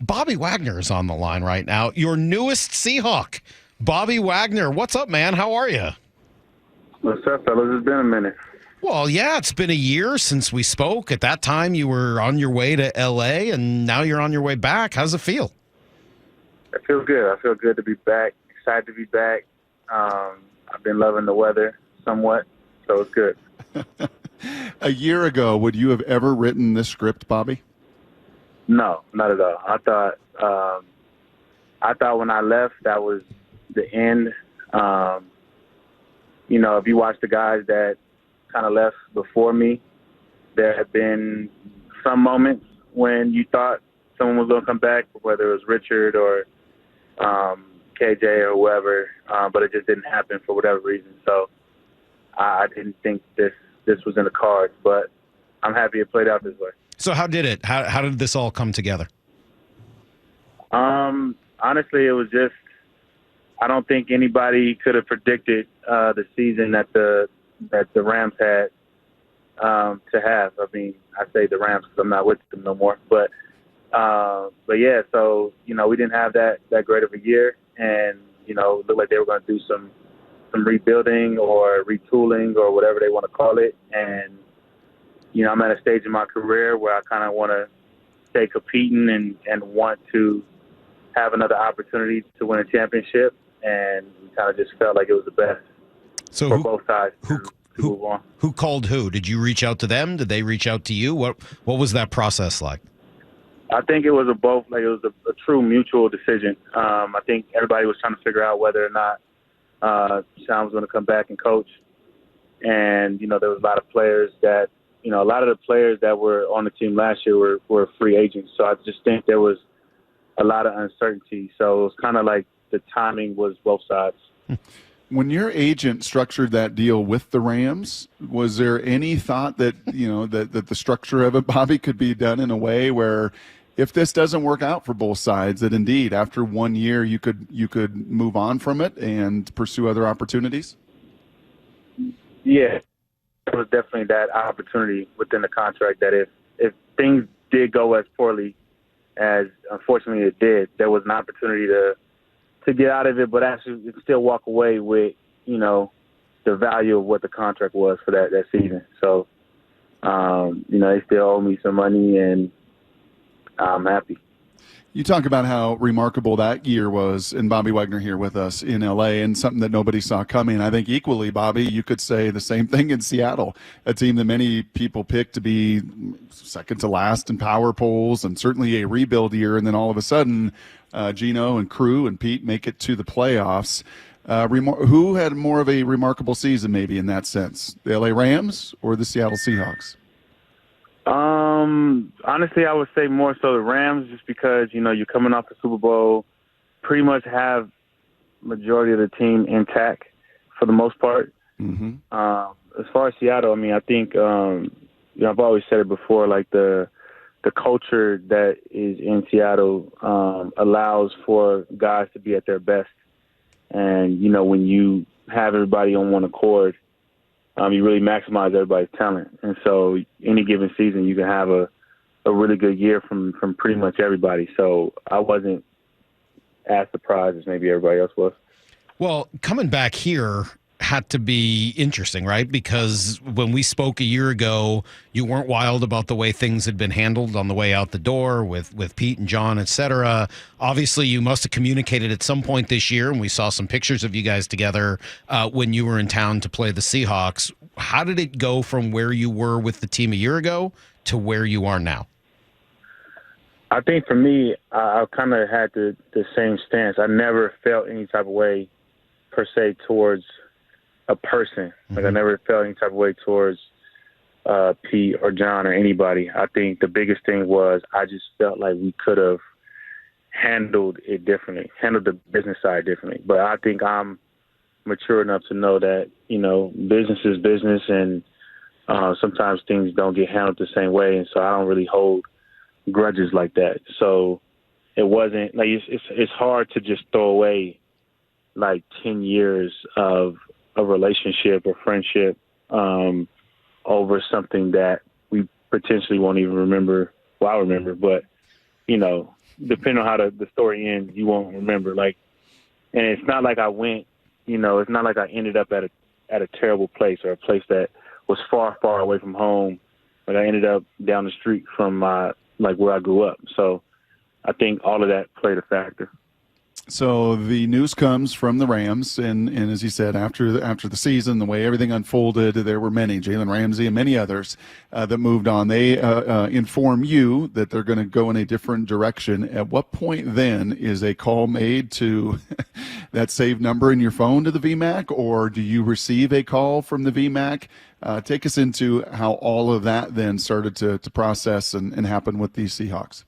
Bobby Wagner is on the line right now. Your newest Seahawk, Bobby Wagner. What's up, man? How are you? What's up, fellas? It's been a minute. Well, yeah, it's been a year since we spoke. At that time, you were on your way to L.A., and now you're on your way back. How's it feel? I feel good. I feel good to be back. Excited to be back. I've been loving the weather somewhat, so it's good. A year ago, would you have ever written this script, Bobby? No, not at all. I thought when I left that was the end. If you watch the guys that kind of left before me, there have been some moments when you thought someone was going to come back, whether it was Richard or KJ or whoever, but it just didn't happen for whatever reason. So I didn't think this was in the cards, but I'm happy it played out this way. So how did it? How did this all come together? Honestly, it was just, I don't think anybody could have predicted the season that the Rams had to have. I mean, I say the Rams because I'm not with them no more. But yeah, so, we didn't have that great of a year. And, it looked like they were going to do some rebuilding or retooling or whatever they want to call it. And, I'm at a stage in my career where I kind of want to stay competing and want to have another opportunity to win a championship. And we kind of just felt like it was the best for both sides to move on. Who called who? Did you reach out to them? Did they reach out to you? What was that process like? I think it was a true mutual decision. I think everybody was trying to figure out whether or not Sean was going to come back and coach. And, there was a lot of players that, a lot of the players that were on the team last year were free agents. So I just think there was a lot of uncertainty. So it was kind of like the timing was both sides. When your agent structured that deal with the Rams, was there any thought that, that the structure of it, Bobby, could be done in a way where if this doesn't work out for both sides, that indeed after 1 year you could move on from it and pursue other opportunities? Yeah, there was definitely that opportunity within the contract that if things did go as poorly as unfortunately it did, there was an opportunity to get out of it, but actually still walk away with, the value of what the contract was for that season. So, they still owe me some money, and I'm happy. You talk about how remarkable that year was, and Bobby Wagner here with us in L.A., and something that nobody saw coming. I think equally, Bobby, you could say the same thing in Seattle, a team that many people picked to be second to last in power polls and certainly a rebuild year, and then all of a sudden Gino and crew and Pete make it to the playoffs. Who had more of a remarkable season maybe in that sense, the L.A. Rams or the Seattle Seahawks? Honestly, I would say more so the Rams, just because, you're coming off the Super Bowl, pretty much have majority of the team intact for the most part. Mm-hmm. As far as Seattle, I mean, I think, I've always said it before, like the culture that is in Seattle allows for guys to be at their best. And, when you have everybody on one accord, you really maximize everybody's talent. And so any given season, you can have a really good year from pretty much everybody. So I wasn't as surprised as maybe everybody else was. Well, coming back here had to be interesting, right? Because when we spoke a year ago, you weren't wild about the way things had been handled on the way out the door with Pete and John, et cetera. Obviously, you must have communicated at some point this year, and we saw some pictures of you guys together when you were in town to play the Seahawks. How did it go from where you were with the team a year ago to where you are now? I think for me, I kind of had the same stance. I never felt any type of way, per se, towards a person. Like, I never felt any type of way towards Pete or John or anybody. I think the biggest thing was I just felt like we could have handled it differently, handled the business side differently. But I think I'm mature enough to know that, business is business, and sometimes things don't get handled the same way. And so I don't really hold grudges like that. So it wasn't like, it's hard to just throw away like 10 years of a relationship or friendship over something that we potentially won't even remember. Well, I remember, but depending on how the story ends, you won't remember. Like, and it's not like I went, it's not like I ended up at a terrible place or a place that was far, far away from home. But I ended up down the street from where I grew up. So I think all of that played a factor. So the news comes from the Rams, and as you said, after the season, the way everything unfolded, there were many, Jalen Ramsey and many others that moved on. They inform you that they're going to go in a different direction. At what point then is a call made to that saved number in your phone to the VMAC, or do you receive a call from the VMAC? Take us into how all of that then started to process and happen with the Seahawks.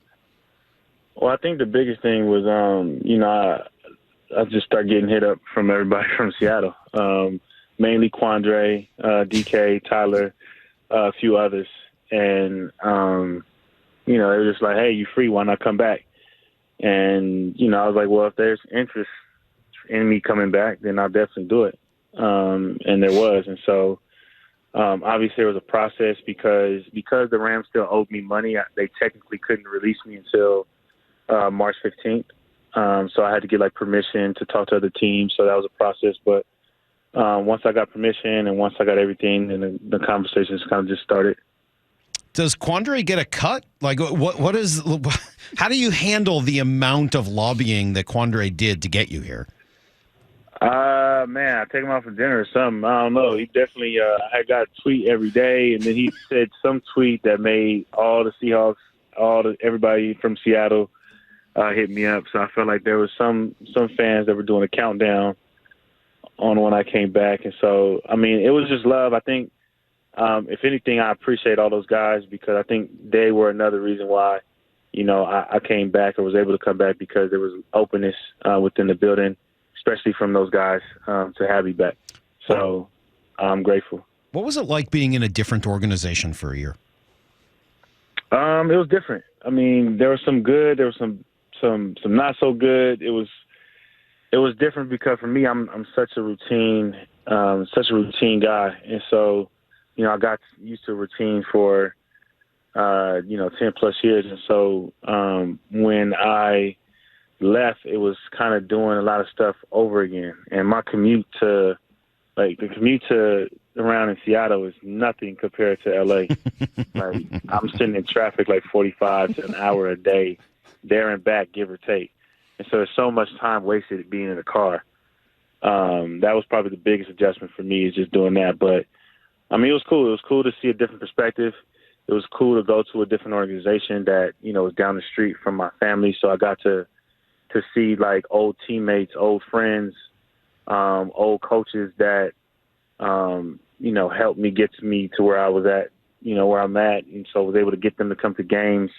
Well, I think the biggest thing was, I just started getting hit up from everybody from Seattle, mainly Quandre, DK, Tyler, a few others. And, they were just like, hey, you free, why not come back? And, I was like, well, if there's interest in me coming back, then I'll definitely do it. And there was. And so, obviously there was a process because the Rams still owed me money. They technically couldn't release me until March 15th. So I had to get permission to talk to other teams. So that was a process. But once I got permission and once I got everything, then the conversations kind of just started. Does Quandre get a cut? How do you handle the amount of lobbying that Quandre did to get you here? Man, I take him out for dinner or something. I don't know. He definitely, I got a tweet every day, and then he said some tweet that made all the Seahawks, everybody from Seattle hit me up. So I felt like there was some fans that were doing a countdown on when I came back. And so, I mean, it was just love. I think, if anything, I appreciate all those guys because I think they were another reason why, I came back or was able to come back because there was openness within the building, especially from those guys to have me back. So I'm grateful. What was it like being in a different organization for a year? It was different. I mean, there was some good, there was some not so good. It was different because for me, I'm such a routine guy, and so I got used to routine for 10 plus years, and so when I left, it was kind of doing a lot of stuff over again, and my commute to around in Seattle is nothing compared to LA. I'm sitting in traffic 45 to an hour a day, there and back, give or take. And so there's so much time wasted being in the car. That was probably the biggest adjustment for me is just doing that. But, I mean, it was cool. It was cool to see a different perspective. It was cool to go to a different organization that, was down the street from my family. So I got to see, old teammates, old friends, old coaches that, helped me get me to where I was at, where I'm at. And so I was able to get them to come to games.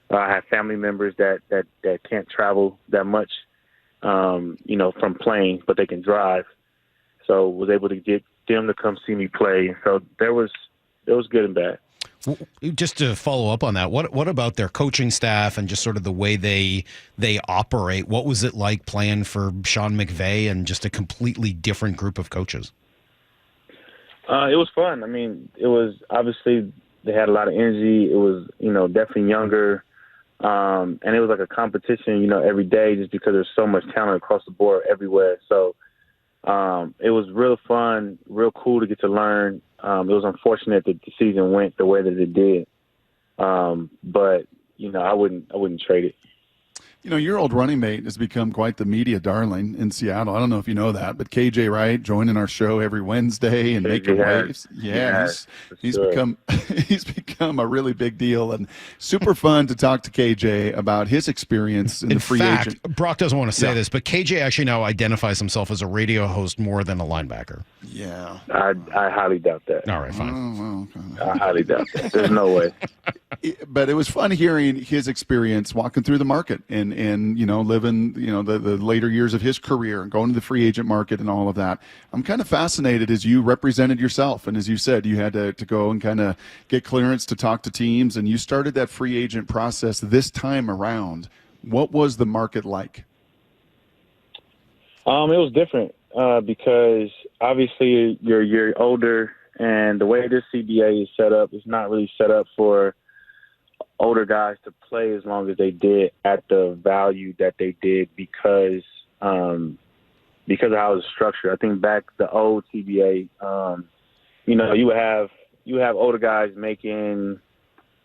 I have family members that can't travel that much, from playing, but they can drive. So was able to get them to come see me play. So it was good and bad. Just to follow up on that, what about their coaching staff and just sort of the way they operate? What was it like playing for Sean McVay and just a completely different group of coaches? It was fun. I mean, it was obviously they had a lot of energy. It was, definitely younger. And it was like a competition, every day just because there's so much talent across the board everywhere. So it was real fun, real cool to get to learn. It was unfortunate that the season went the way that it did. But, I wouldn't trade it. Your old running mate has become quite the media darling in Seattle. I don't know if you know that, but KJ Wright joining our show every Wednesday and making waves. Yeah, he's become a really big deal and super fun to talk to KJ about his experience in the free agent. Brock doesn't want to say this, but KJ actually now identifies himself as a radio host more than a linebacker. Yeah, I highly doubt that. All right, fine. Oh, well, okay. I highly doubt that. There's no way. But it was fun hearing his experience walking through the market and living, the later years of his career and going to the free agent market and all of that. I'm kind of fascinated as you represented yourself. And as you said, you had to go and kind of get clearance to talk to teams. And you started that free agent process this time around. What was the market like? It was different because obviously you're older and the way this CBA is set up is not really set up for older guys to play as long as they did at the value that they did because of how it was structured. I think back the old CBA, you would have older guys making,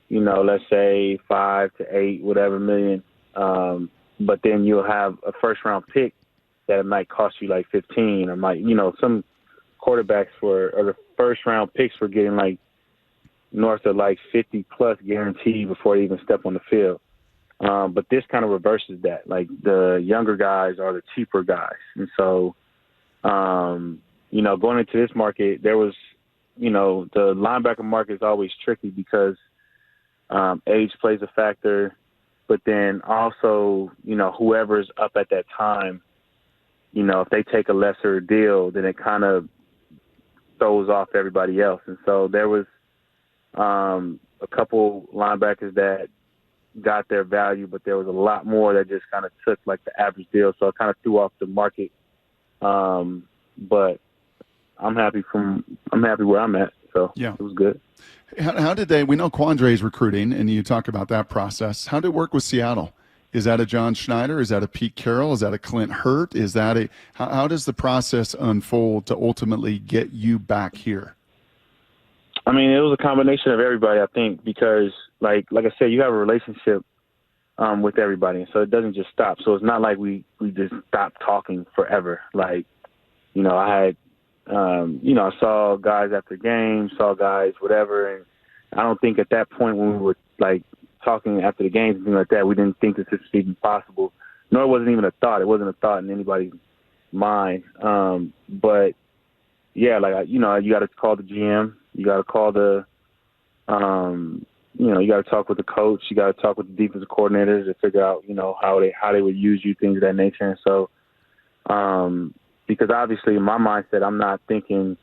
let's say 5 to 8, whatever million. But then you'll have a first round pick that it might cost you like 15 or some quarterbacks or the first round picks were getting like north of like 50 plus guaranteed before they even step on the field. But this kind of reverses that. Like the younger guys are the cheaper guys. And so, going into this market, there was, the linebacker market is always tricky because age plays a factor. But then also, whoever's up at that time, if they take a lesser deal, then it kind of throws off everybody else. And so there was a couple linebackers that got their value, but there was a lot more that just kind of took like the average deal. So it kind of threw off the market. But I'm happy where I'm at. So yeah, it was good. How did we know Quandre's recruiting, and you talk about that process. How did it work with Seattle? Is that a John Schneider? Is that a Pete Carroll? Is that a Clint Hurt? Is that how does the process unfold to ultimately get you back here? I mean, it was a combination of everybody, I think, because like I said, you have a relationship with everybody, so it doesn't just stop. So it's not like we just stopped talking forever. Like, I had, I saw guys after games, saw guys, whatever, and I don't think at that point when we were like talking after the games and things like that, we didn't think that this was even possible. Nor was it even a thought. It wasn't a thought in anybody's mind. But yeah, like you got to call the GM. You got to call the, you got to talk with the coach. You got to talk with the defensive coordinators to figure out, how they would use you, things of that nature. And so, because obviously in my mindset, I'm not thinking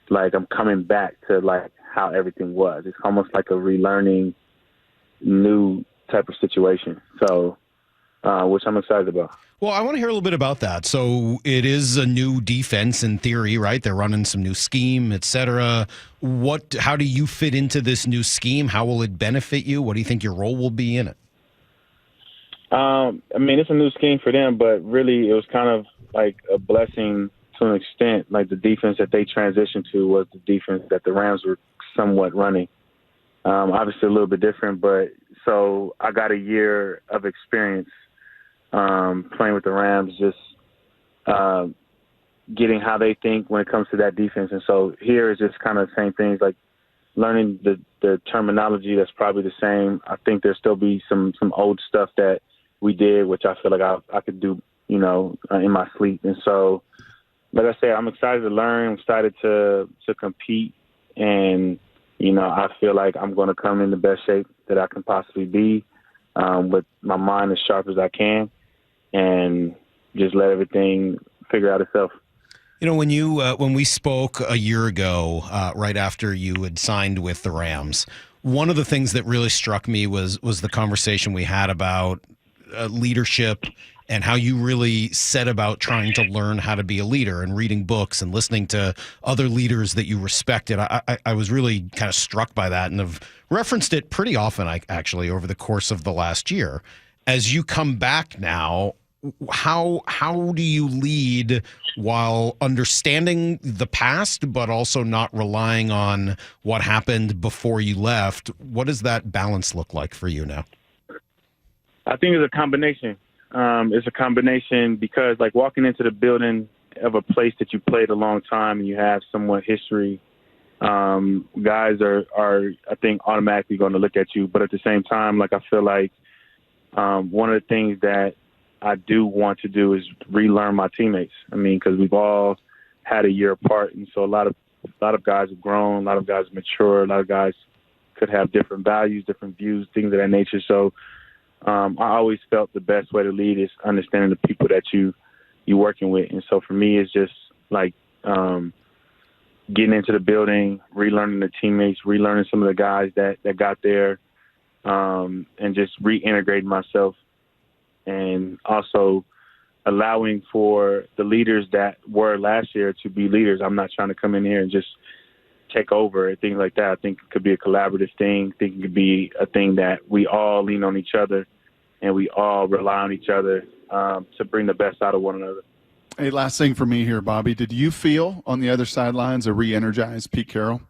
like I'm coming back to like how everything was. It's almost like a relearning new type of situation. So, which I'm excited about. Well, I want to hear a little bit about that. So it is a new defense in theory, right? They're running some new scheme, et cetera. How do you fit into this new scheme? How will it benefit you? What do you think your role will be in it? I mean, it's a new scheme for them, but really it was kind of like a blessing to an extent. Like the defense that they transitioned to was the defense that the Rams were somewhat running. Obviously a little bit different, but so I got a year of experience playing with the Rams, just getting how they think when it comes to that defense. And so here is just kind of the same things, like learning the terminology that's probably the same. I think there'll still be some old stuff that we did, which I feel like I could do, in my sleep. And so, like I said, I'm excited to learn. I'm excited to compete. And, I feel like I'm going to come in the best shape that I can possibly be, with my mind as sharp as I can, and just let everything figure out itself. When we spoke a year ago, right after you had signed with the Rams, one of the things that really struck me was the conversation we had about leadership and how you really set about trying to learn how to be a leader and reading books and listening to other leaders that you respected. I was really kind of struck by that and have referenced it pretty often, actually, over the course of the last year. As you come back now, how do you lead while understanding the past, but also not relying on what happened before you left? What does that balance look like for you now? I think it's a combination. It's a combination because, like, walking into the building of a place that you played a long time and you have somewhat history, guys are I think automatically going to look at you. But at the same time, like, I feel like one of the things that I do want to do is relearn my teammates. I mean, because we've all had a year apart, and so a lot of guys have grown, a lot of guys have matured, a lot of guys could have different values, different views, things of that nature. So I always felt the best way to lead is understanding the people that you're working with. And so for me, it's just like getting into the building, relearning the teammates, relearning some of the guys that got there, and just reintegrating myself, and also allowing for the leaders that were last year to be leaders. I'm not trying to come in here and just take over and things like that. I think it could be a collaborative thing. I think it could be a thing that we all lean on each other and we all rely on each other to bring the best out of one another. Hey, last thing for me here, Bobby. Did you feel on the other sidelines a re-energized Pete Carroll?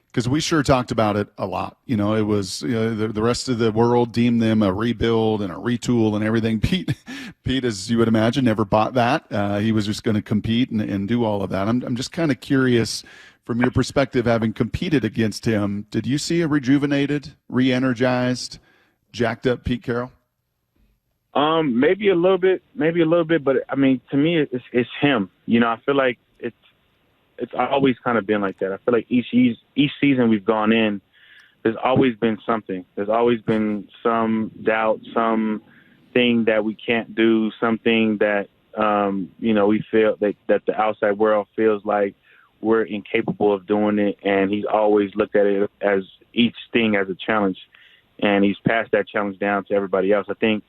Because we sure talked about it a lot. You know, it was the rest of the world deemed them a rebuild and a retool and everything. Pete, as you would imagine, never bought that. He was just going to compete and do all of that. I'm just kind of curious, from your perspective, having competed against him, did you see a rejuvenated, re-energized, jacked up Pete Carroll? Maybe a little bit, but I mean, to me, it's him. You know, I feel like it's always kind of been like that. I feel like each season we've gone in, there's always been something. There's always been some doubt, some thing that we can't do, something that we feel that the outside world feels like we're incapable of doing it, and he's always looked at it as each thing as a challenge, and he's passed that challenge down to everybody else. I think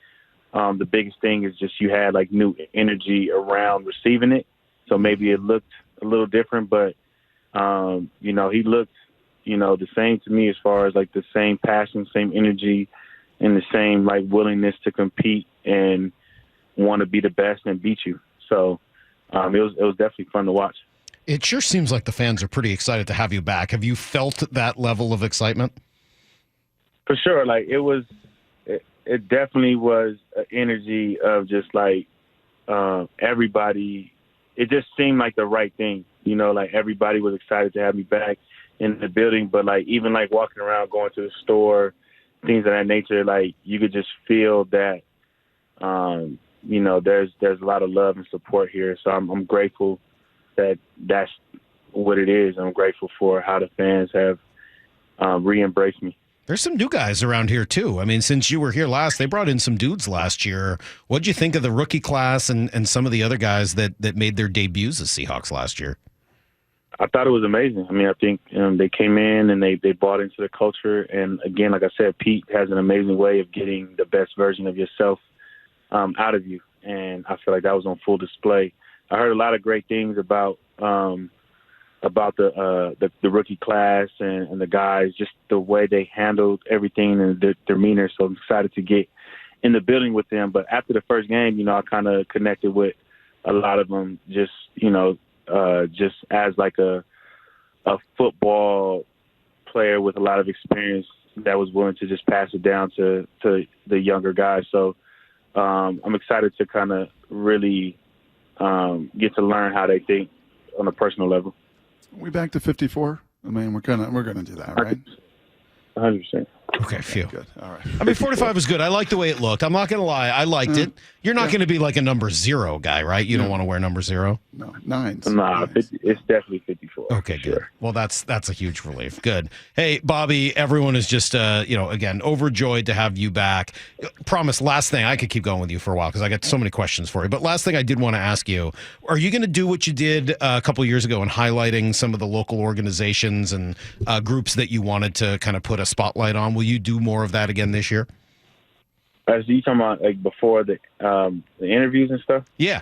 the biggest thing is just you had like new energy around receiving it, so maybe it looked a little different, but he looked the same to me as far as like the same passion, same energy, and the same like willingness to compete and want to be the best and beat you. So it was definitely fun to watch. It sure seems like the fans are pretty excited to have you back. Have you felt that level of excitement? For sure. Like it definitely was an energy of just like everybody. It just seemed like the right thing, like everybody was excited to have me back in the building. But like even like walking around, going to the store, things of that nature, like you could just feel that, there's a lot of love and support here. So I'm grateful that that's what it is. I'm grateful for how the fans have re-embraced me. There's some new guys around here, too. I mean, since you were here last, they brought in some dudes last year. What'd you think of the rookie class and some of the other guys that made their debuts as Seahawks last year? I thought it was amazing. I mean, I think they came in and they bought into the culture. And, again, like I said, Pete has an amazing way of getting the best version of yourself out of you. And I feel like that was on full display. I heard a lot of great things about the rookie class and the guys, just the way they handled everything and their demeanor. So I'm excited to get in the building with them. But after the first game, I kind of connected with a lot of them just as like a football player with a lot of experience that was willing to just pass it down to the younger guys. So I'm excited to kind of really get to learn how they think on a personal level. We back to 54? I mean, we're gonna do that, right? 100%. Okay, phew. Good. All right. I mean, 45 was good. I like the way it looked. I'm not going to lie. I liked it. You're not going to be like a number 0 guy, right? You don't want to wear number 0? No, 9s. Nah, it's definitely 54. Okay, good. Sure. Well, that's a huge relief. Good. Hey, Bobby, everyone is just, again, overjoyed to have you back. Promise, last thing, I could keep going with you for a while because I got so many questions for you. But last thing I did want to ask you, are you going to do what you did a couple of years ago in highlighting some of the local organizations and groups that you wanted to kind of put a spotlight on? Will you do more of that again this year? So you talking about like before the interviews and stuff? Yeah.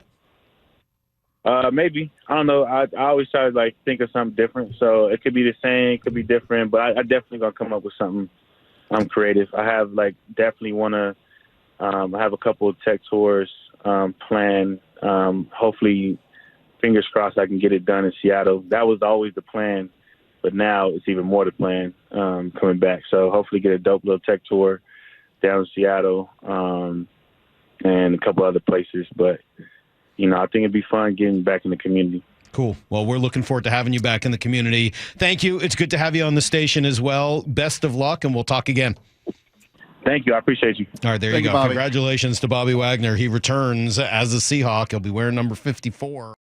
Maybe. I don't know. I always try to like think of something different. So it could be the same, it could be different, but I definitely gonna come up with something creative. I have like definitely want to. I have a couple of tech tours planned. Hopefully, fingers crossed, I can get it done in Seattle. That was always the plan, but now it's even more the plan coming back. So hopefully, get a dope little tech tour down in Seattle and a couple other places. But I think it'd be fun getting back in the community. Cool. Well, we're looking forward to having you back in the community. Thank you. It's good to have you on the station as well. Best of luck, and we'll talk again. Thank you. I appreciate you. All right, there you go. Congratulations to Bobby Wagner. He returns as a Seahawk. He'll be wearing number 54.